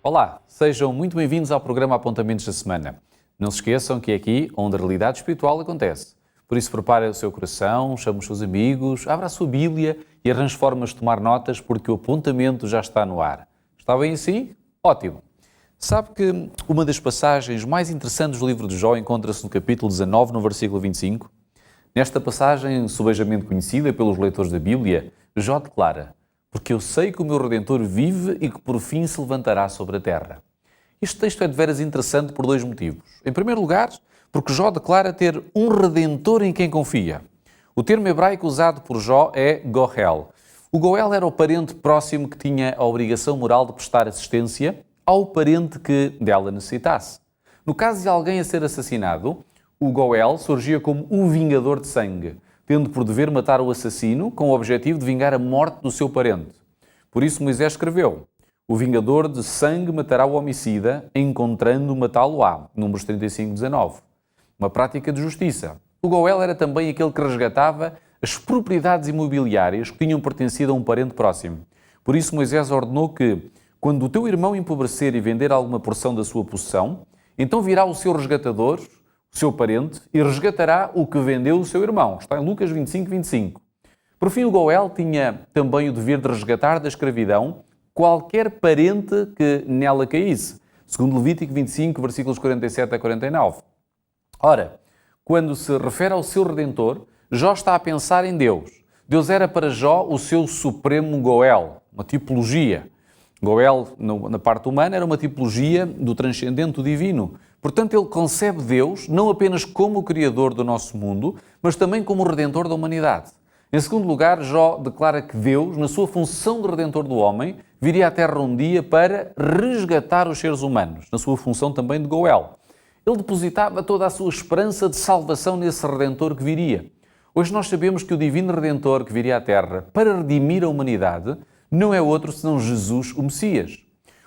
Olá, sejam muito bem-vindos ao programa Apontamentos da Semana. Não se esqueçam que é aqui onde a realidade espiritual acontece. Por isso, prepare o seu coração, chame os seus amigos, abra a sua Bíblia e arranje formas de tomar notas, porque o apontamento já está no ar. Está bem assim? Ótimo! Sabe que uma das passagens mais interessantes do livro de Jó encontra-se no capítulo 19, no versículo 25? Nesta passagem, subejamente conhecida pelos leitores da Bíblia, Jó declara: porque eu sei que o meu Redentor vive e que por fim se levantará sobre a terra. Este texto é de veras interessante por dois motivos. Em primeiro lugar, porque Jó declara ter um Redentor em quem confia. O termo hebraico usado por Jó é Goel. O Goel era o parente próximo que tinha a obrigação moral de prestar assistência ao parente que dela necessitasse. No caso de alguém a ser assassinado, o Goel surgia como o vingador de sangue, tendo por dever matar o assassino com o objetivo de vingar a morte do seu parente. Por isso Moisés escreveu: o vingador de sangue matará o homicida, encontrando matá-lo-á. Números 35, 19. Uma prática de justiça. O Goel era também aquele que resgatava as propriedades imobiliárias que tinham pertencido a um parente próximo. Por isso Moisés ordenou que, quando o teu irmão empobrecer e vender alguma porção da sua possessão, então virá o seu resgatador, o seu parente, e resgatará o que vendeu o seu irmão. Está em Lucas 25, 25. Por fim, o Goel tinha também o dever de resgatar da escravidão qualquer parente que nela caísse, segundo Levítico 25, versículos 47 a 49. Ora, quando se refere ao seu Redentor, Jó está a pensar em Deus. Deus era para Jó o seu supremo Goel, uma tipologia. Goel, na parte humana, era uma tipologia do transcendente, do divino. Portanto, ele concebe Deus não apenas como o Criador do nosso mundo, mas também como o Redentor da humanidade. Em segundo lugar, Jó declara que Deus, na sua função de Redentor do homem, viria à Terra um dia para resgatar os seres humanos, na sua função também de Goel. Ele depositava toda a sua esperança de salvação nesse Redentor que viria. Hoje nós sabemos que o divino Redentor que viria à Terra para redimir a humanidade não é outro senão Jesus, o Messias.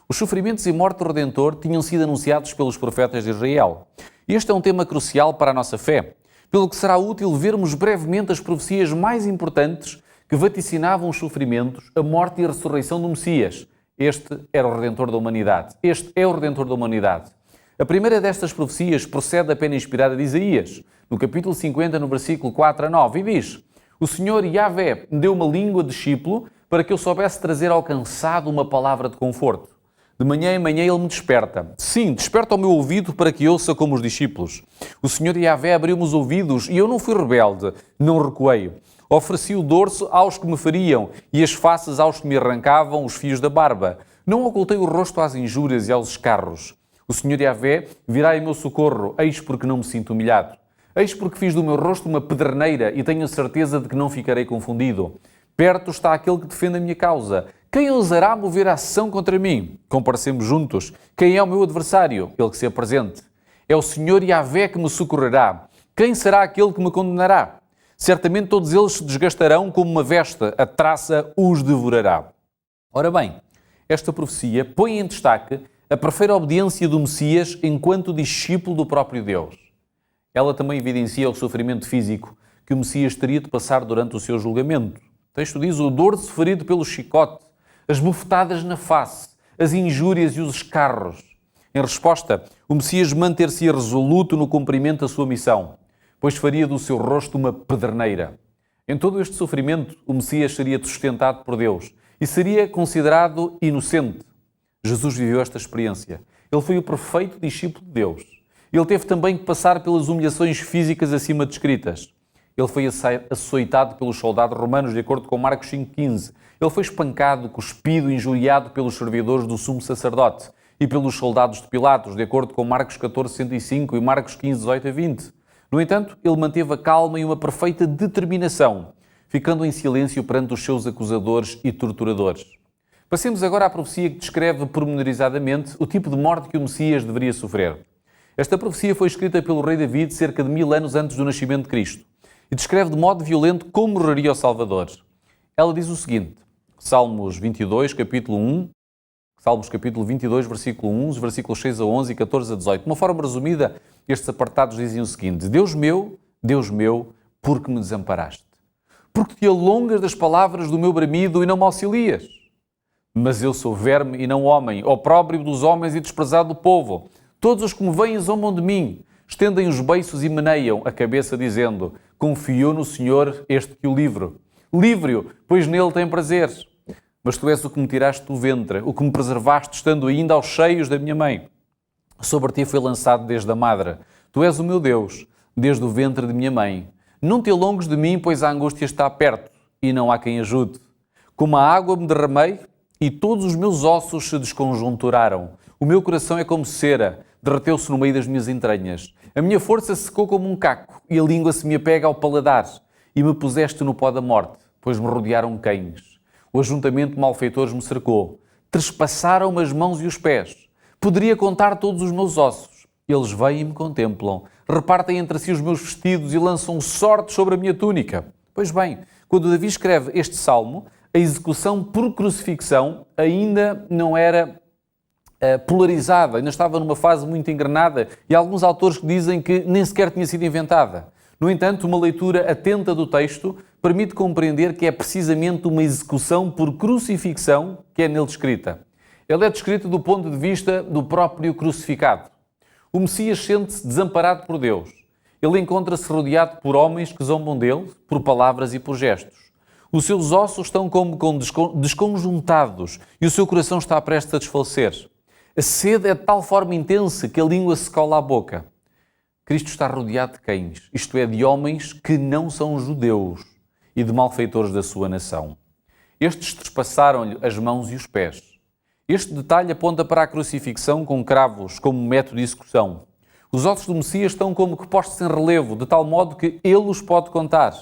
Os sofrimentos e morte do Redentor tinham sido anunciados pelos profetas de Israel. Este é um tema crucial para a nossa fé, pelo que será útil vermos brevemente as profecias mais importantes que vaticinavam os sofrimentos, a morte e a ressurreição do Messias. Este era o Redentor da humanidade. Este é o Redentor da humanidade. A primeira destas profecias procede da pena inspirada de Isaías, no capítulo 50, no versículo 4 a 9, e diz: o Senhor Yahvé me deu uma língua de discípulo para que eu soubesse trazer ao cansado uma palavra de conforto. De manhã em manhã ele me desperta. Sim, desperta o meu ouvido para que ouça como os discípulos. O Senhor Yahvé abriu-me os ouvidos e eu não fui rebelde, não recuei. Ofereci o dorso aos que me feriam e as faces aos que me arrancavam os fios da barba. Não ocultei o rosto às injúrias e aos escarros. O Senhor Yahvé virá em meu socorro, eis porque não me sinto humilhado. Eis porque fiz do meu rosto uma pederneira e tenho a certeza de que não ficarei confundido. Perto está aquele que defende a minha causa. Quem ousará mover a ação contra mim? Comparecemos juntos. Quem é o meu adversário? Ele que se apresente. É o Senhor Yahvé que me socorrerá. Quem será aquele que me condenará? Certamente todos eles se desgastarão como uma veste, a traça os devorará. Ora bem, esta profecia põe em destaque a perfeita obediência do Messias enquanto discípulo do próprio Deus. Ela também evidencia o sofrimento físico que o Messias teria de passar durante o seu julgamento. O texto diz: o dorso ferido pelo chicote, as bufetadas na face, as injúrias e os escarros. Em resposta, o Messias manter-se-ia resoluto no cumprimento da sua missão, pois faria do seu rosto uma pederneira. Em todo este sofrimento, o Messias seria sustentado por Deus e seria considerado inocente. Jesus viveu esta experiência. Ele foi o perfeito discípulo de Deus. Ele teve também que passar pelas humilhações físicas acima descritas. Ele foi açoitado pelos soldados romanos, de acordo com Marcos 5,15. Ele foi espancado, cuspido, injuriado pelos servidores do sumo sacerdote e pelos soldados de Pilatos, de acordo com Marcos 14,105 e Marcos 15, 18 a 20. No entanto, ele manteve a calma e uma perfeita determinação, ficando em silêncio perante os seus acusadores e torturadores. Passemos agora à profecia que descreve pormenorizadamente o tipo de morte que o Messias deveria sofrer. Esta profecia foi escrita pelo rei David cerca de 1000 anos antes do nascimento de Cristo e descreve de modo violento como morreria o Salvador. Ela diz o seguinte, Salmos 22, capítulo 1, Salmos capítulo 22, versículo 1, os versículos 6 a 11 e 14 a 18. De uma forma resumida, estes apartados dizem o seguinte: Deus meu, por que me desamparaste? Porque te alongas das palavras do meu bramido e não me auxilias? Mas eu sou verme e não homem, opróbrio dos homens e desprezado do povo. Todos os que me veem zombam de mim, estendem os beiços e meneiam a cabeça, dizendo: confiou no Senhor este que o livre. Livre-o, pois nele tem prazer. Mas tu és o que me tiraste do ventre, o que me preservaste, estando ainda aos seios da minha mãe. Sobre ti foi lançado desde a madre. Tu és o meu Deus, desde o ventre de minha mãe. Não te alongues de mim, pois a angústia está perto, e não há quem ajude. Como a água me derramei, e todos os meus ossos se desconjunturaram. O meu coração é como cera, derreteu-se no meio das minhas entranhas. A minha força secou como um caco, e a língua se me apega ao paladar. E me puseste no pó da morte, pois me rodearam cães. O ajuntamento de malfeitores me cercou. Trespassaram-me as mãos e os pés. Poderia contar todos os meus ossos. Eles vêm e me contemplam. Repartem entre si os meus vestidos e lançam sorte sobre a minha túnica. Pois bem, quando Davi escreve este salmo, a execução por crucifixão ainda não era polarizada, ainda estava numa fase muito engrenada, e há alguns autores que dizem que nem sequer tinha sido inventada. No entanto, uma leitura atenta do texto permite compreender que é precisamente uma execução por crucifixão que é nele descrita. Ele é descrito do ponto de vista do próprio crucificado. O Messias sente-se desamparado por Deus. Ele encontra-se rodeado por homens que zombam dele, por palavras e por gestos. Os seus ossos estão como desconjuntados e o seu coração está prestes a desfalecer. A sede é de tal forma intensa que a língua se cola à boca. Cristo está rodeado de cães, isto é, de homens que não são judeus e de malfeitores da sua nação. Estes trespassaram-lhe as mãos e os pés. Este detalhe aponta para a crucifixão com cravos como método de execução. Os ossos do Messias estão como que postos em relevo, de tal modo que ele os pode contar.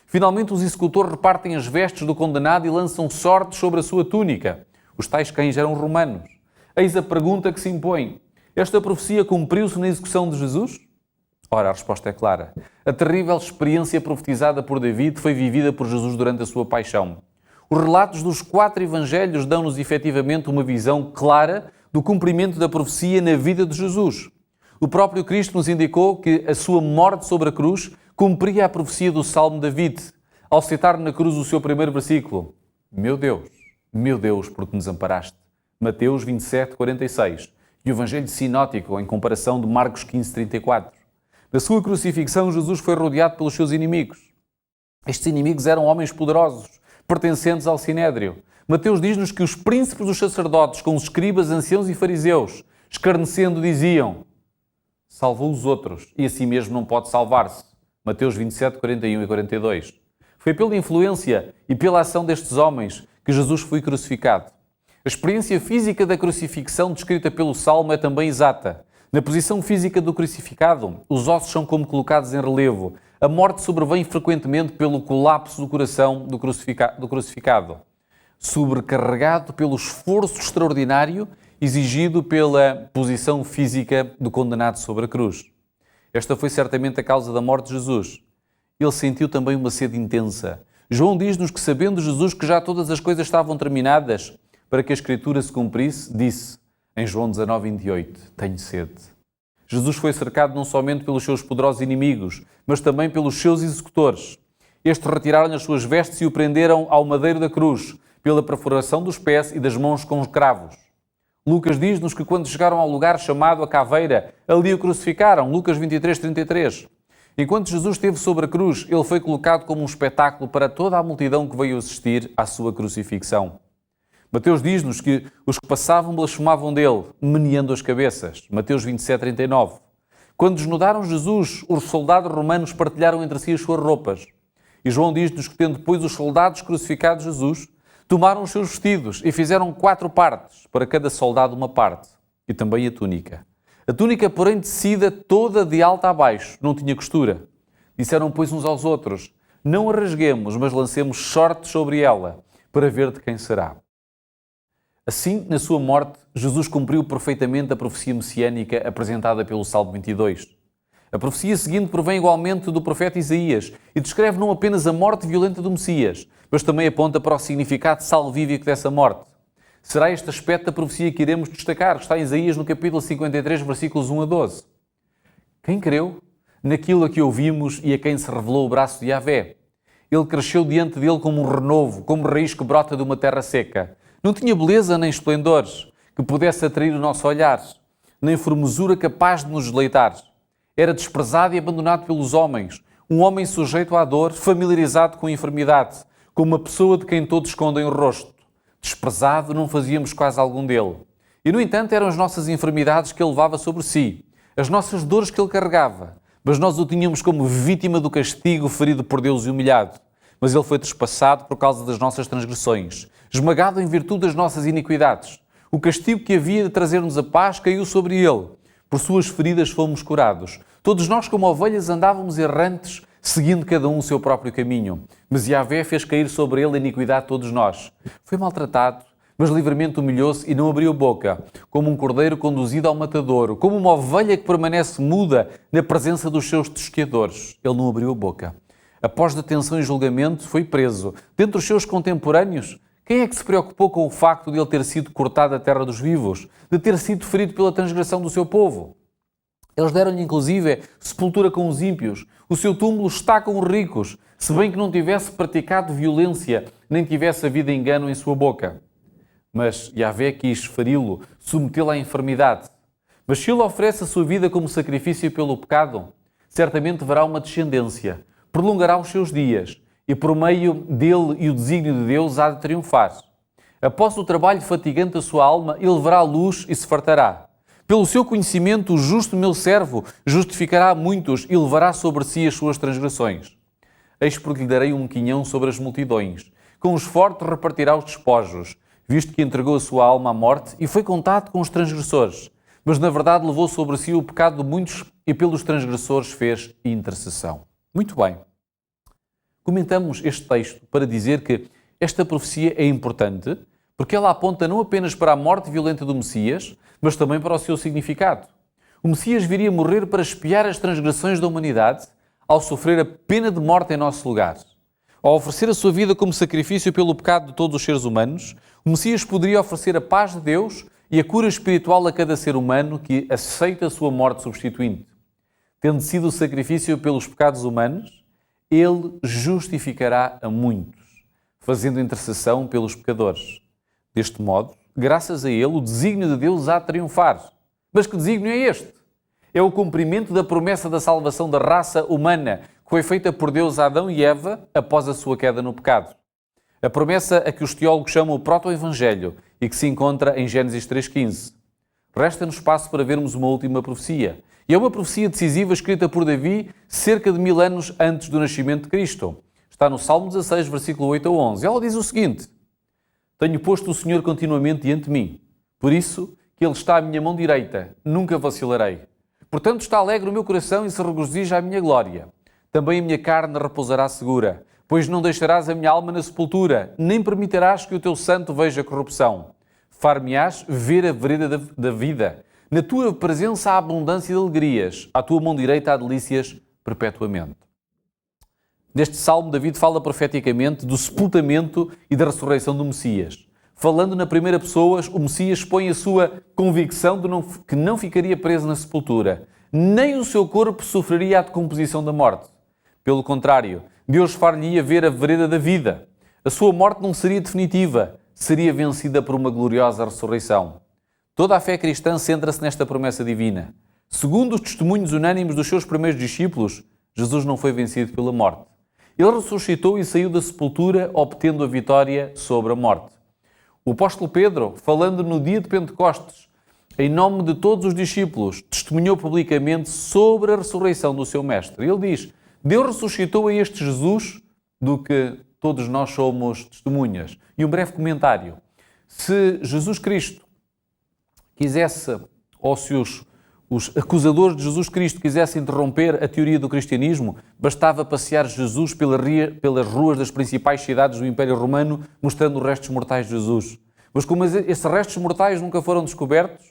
Finalmente, os executores repartem as vestes do condenado e lançam sorte sobre a sua túnica. Os tais cães eram romanos. Eis a pergunta que se impõe. Esta profecia cumpriu-se na execução de Jesus? Ora, a resposta é clara. A terrível experiência profetizada por David foi vivida por Jesus durante a sua paixão. Os relatos dos 4 evangelhos dão-nos efetivamente uma visão clara do cumprimento da profecia na vida de Jesus. O próprio Cristo nos indicou que a sua morte sobre a cruz cumpria a profecia do Salmo de David, ao citar na cruz o seu primeiro versículo: meu Deus, por que me desamparaste? Mateus 27, 46. E o Evangelho sinótico, em comparação de Marcos 15, 34. Na sua crucifixão, Jesus foi rodeado pelos seus inimigos. Estes inimigos eram homens poderosos, pertencentes ao Sinédrio. Mateus diz-nos que os príncipes dos sacerdotes, com os escribas, anciãos e fariseus, escarnecendo, diziam: salvou os outros e a si mesmo não pode salvar-se. Mateus 27, 41 e 42. Foi pela influência e pela ação destes homens que Jesus foi crucificado. A experiência física da crucifixão descrita pelo Salmo é também exata. Na posição física do crucificado, os ossos são como colocados em relevo. A morte sobrevém frequentemente pelo colapso do coração do crucificado, sobrecarregado pelo esforço extraordinário exigido pela posição física do condenado sobre a cruz. Esta foi certamente a causa da morte de Jesus. Ele sentiu também uma sede intensa. João diz-nos que, sabendo Jesus que já todas as coisas estavam terminadas, para que a Escritura se cumprisse, disse, em João 19, 28, tenho sede. Jesus foi cercado não somente pelos seus poderosos inimigos, mas também pelos seus executores. Estes retiraram-lhe as suas vestes e o prenderam ao madeiro da cruz, pela perfuração dos pés e das mãos com os cravos. Lucas diz-nos que quando chegaram ao lugar chamado a Caveira, ali o crucificaram. Lucas 23, 33. Enquanto Jesus esteve sobre a cruz, ele foi colocado como um espetáculo para toda a multidão que veio assistir à sua crucifixão. Mateus diz-nos que os que passavam blasfemavam dele, meneando as cabeças. Mateus 27, 39. Quando desnudaram Jesus, os soldados romanos partilharam entre si as suas roupas. E João diz-nos que, tendo depois os soldados crucificado Jesus, tomaram os seus vestidos e fizeram 4 partes, para cada soldado uma parte, e também a túnica. A túnica, porém, tecida toda de alta a baixo, não tinha costura. Disseram, pois, uns aos outros, não a rasguemos, mas lancemos sorte sobre ela, para ver de quem será. Assim, na sua morte, Jesus cumpriu perfeitamente a profecia messiânica apresentada pelo Salmo 22. A profecia seguinte provém igualmente do profeta Isaías e descreve não apenas a morte violenta do Messias, mas também aponta para o significado salvífico dessa morte. Será este aspecto da profecia que iremos destacar, que está em Isaías no capítulo 53, versículos 1 a 12. Quem creu naquilo a que ouvimos e a quem se revelou o braço de Yahvé? Ele cresceu diante dele como um renovo, como raiz que brota de uma terra seca. Não tinha beleza nem esplendores que pudesse atrair o nosso olhar, nem formosura capaz de nos deleitar. Era desprezado e abandonado pelos homens, um homem sujeito à dor, familiarizado com a enfermidade, como uma pessoa de quem todos escondem o rosto. Desprezado, não fazíamos quase algum dele. E, no entanto, eram as nossas enfermidades que ele levava sobre si, as nossas dores que ele carregava. Mas nós o tínhamos como vítima do castigo, ferido por Deus e humilhado. Mas ele foi trespassado por causa das nossas transgressões, esmagado em virtude das nossas iniquidades. O castigo que havia de trazer-nos a paz caiu sobre ele. Por suas feridas fomos curados. Todos nós, como ovelhas, andávamos errantes, seguindo cada um o seu próprio caminho. Mas Yahvé fez cair sobre ele a iniquidade de todos nós. Foi maltratado, mas livremente humilhou-se e não abriu a boca, como um cordeiro conduzido ao matadouro, como uma ovelha que permanece muda na presença dos seus tosqueadores. Ele não abriu a boca. Após detenção e julgamento, foi preso. Dentre os seus contemporâneos, quem é que se preocupou com o facto de ele ter sido cortado da terra dos vivos, de ter sido ferido pela transgressão do seu povo? Eles deram-lhe, inclusive, sepultura com os ímpios. O seu túmulo está com os ricos, se bem que não tivesse praticado violência, nem tivesse havido engano em sua boca. Mas Yahvé quis feri-lo, submetê-lo à enfermidade. Mas se ele oferece a sua vida como sacrifício pelo pecado, certamente verá uma descendência, prolongará os seus dias, e por meio dele e o desígnio de Deus há de triunfar. Após o trabalho fatigante da sua alma, ele verá a luz e se fartará. Pelo seu conhecimento, o justo meu servo justificará a muitos e levará sobre si as suas transgressões. Eis porque lhe darei um quinhão sobre as multidões. Com os fortes repartirá os despojos, visto que entregou a sua alma à morte e foi contado com os transgressores. Mas, na verdade, levou sobre si o pecado de muitos e pelos transgressores fez intercessão. Muito bem. Comentamos este texto para dizer que esta profecia é importante porque ela aponta não apenas para a morte violenta do Messias, mas também para o seu significado. O Messias viria morrer para expiar as transgressões da humanidade ao sofrer a pena de morte em nosso lugar. Ao oferecer a sua vida como sacrifício pelo pecado de todos os seres humanos, o Messias poderia oferecer a paz de Deus e a cura espiritual a cada ser humano que aceita a sua morte substituinte. Tendo sido o sacrifício pelos pecados humanos, ele justificará a muitos, fazendo intercessão pelos pecadores. Deste modo, graças a ele, o desígnio de Deus há de triunfar. Mas que desígnio é este? É o cumprimento da promessa da salvação da raça humana, que foi feita por Deus a Adão e Eva após a sua queda no pecado. A promessa a que os teólogos chamam o proto-evangelho e que se encontra em Gênesis 3,15. Resta-nos espaço para vermos uma última profecia. E é uma profecia decisiva escrita por Davi cerca de 1000 anos antes do nascimento de Cristo. Está no Salmo 16, versículo 8 a 11. Ela diz o seguinte: Tenho posto o Senhor continuamente diante de mim. Por isso que Ele está à minha mão direita, nunca vacilarei. Portanto está alegre o meu coração e se regozija a minha glória. Também a minha carne repousará segura, pois não deixarás a minha alma na sepultura, nem permitirás que o teu santo veja corrupção. Far-me-ás ver a vereda da vida. Na tua presença há abundância de alegrias, à tua mão direita há delícias perpetuamente. Neste salmo, David fala profeticamente do sepultamento e da ressurreição do Messias. Falando na primeira pessoa, o Messias expõe a sua convicção de que não ficaria preso na sepultura, nem o seu corpo sofreria a decomposição da morte. Pelo contrário, Deus far-lhe-ia ver a vereda da vida. A sua morte não seria definitiva, seria vencida por uma gloriosa ressurreição. Toda a fé cristã centra-se nesta promessa divina. Segundo os testemunhos unânimes dos seus primeiros discípulos, Jesus não foi vencido pela morte. Ele ressuscitou e saiu da sepultura, obtendo a vitória sobre a morte. O apóstolo Pedro, falando no dia de Pentecostes, em nome de todos os discípulos, testemunhou publicamente sobre a ressurreição do seu mestre. Ele diz: Deus ressuscitou a este Jesus do que todos nós somos testemunhas. E um breve comentário. Se Jesus Cristo quisesse, ou se os acusadores de Jesus Cristo quisessem interromper a teoria do cristianismo, bastava passear Jesus pelas ruas das principais cidades do Império Romano, mostrando os restos mortais de Jesus. Mas como esses restos mortais nunca foram descobertos,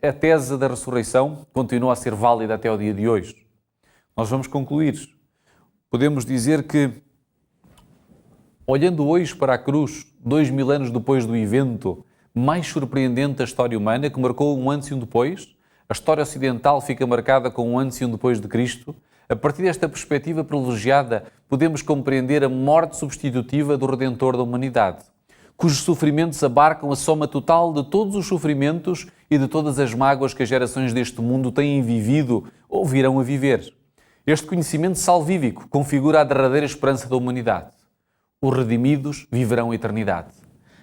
a tese da ressurreição continua a ser válida até ao dia de hoje. Nós vamos concluir. Podemos dizer que, olhando hoje para a cruz, 2000 anos depois do evento mais surpreendente da história humana, que marcou um antes e um depois, a história ocidental fica marcada com um antes e um depois de Cristo. A partir desta perspectiva privilegiada, podemos compreender a morte substitutiva do Redentor da humanidade. cujos sofrimentos abarcam a soma total de todos os sofrimentos e de todas as mágoas que as gerações deste mundo têm vivido ou virão a viver. Este conhecimento salvífico configura a derradeira esperança da humanidade. Os redimidos viverão a eternidade.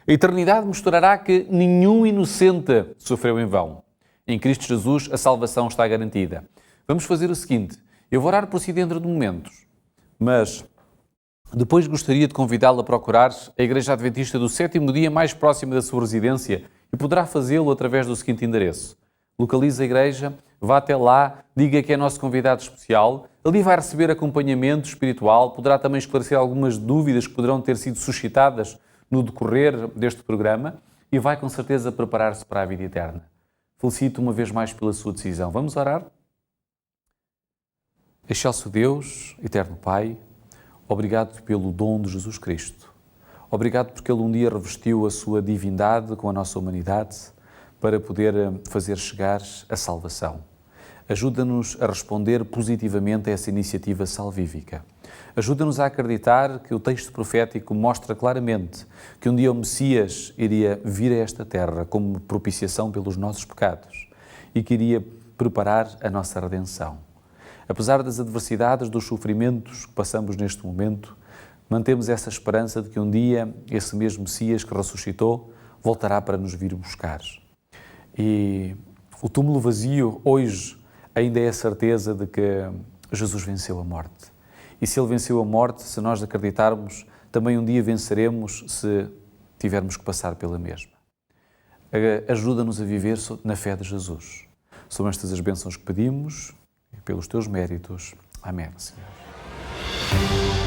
A eternidade mostrará que nenhum inocente sofreu em vão. Em Cristo Jesus a salvação está garantida. Vamos fazer o seguinte, eu vou orar por si dentro de momentos, mas depois gostaria de convidá-lo a procurar a Igreja Adventista do Sétimo Dia mais próxima da sua residência e poderá fazê-lo através do seguinte endereço. Localize a igreja, vá até lá, diga que é nosso convidado especial, ali vai receber acompanhamento espiritual, poderá também esclarecer algumas dúvidas que poderão ter sido suscitadas no decorrer deste programa e vai com certeza preparar-se para a vida eterna. Felicito uma vez mais pela sua decisão. Vamos orar? Excelso Deus, Eterno Pai, obrigado pelo dom de Jesus Cristo. Obrigado porque Ele um dia revestiu a sua divindade com a nossa humanidade para poder fazer chegar a salvação. Ajuda-nos a responder positivamente a essa iniciativa salvífica. Ajuda-nos a acreditar que o texto profético mostra claramente que um dia o Messias iria vir a esta terra como propiciação pelos nossos pecados e que iria preparar a nossa redenção. Apesar das adversidades, dos sofrimentos que passamos neste momento, mantemos essa esperança de que um dia esse mesmo Messias que ressuscitou voltará para nos vir buscar. E o túmulo vazio hoje ainda é a certeza de que Jesus venceu a morte. E se Ele venceu a morte, se nós acreditarmos, também um dia venceremos se tivermos que passar pela mesma. Ajuda-nos a viver na fé de Jesus. São estas as bênçãos que pedimos, pelos teus méritos. Amém, Senhor.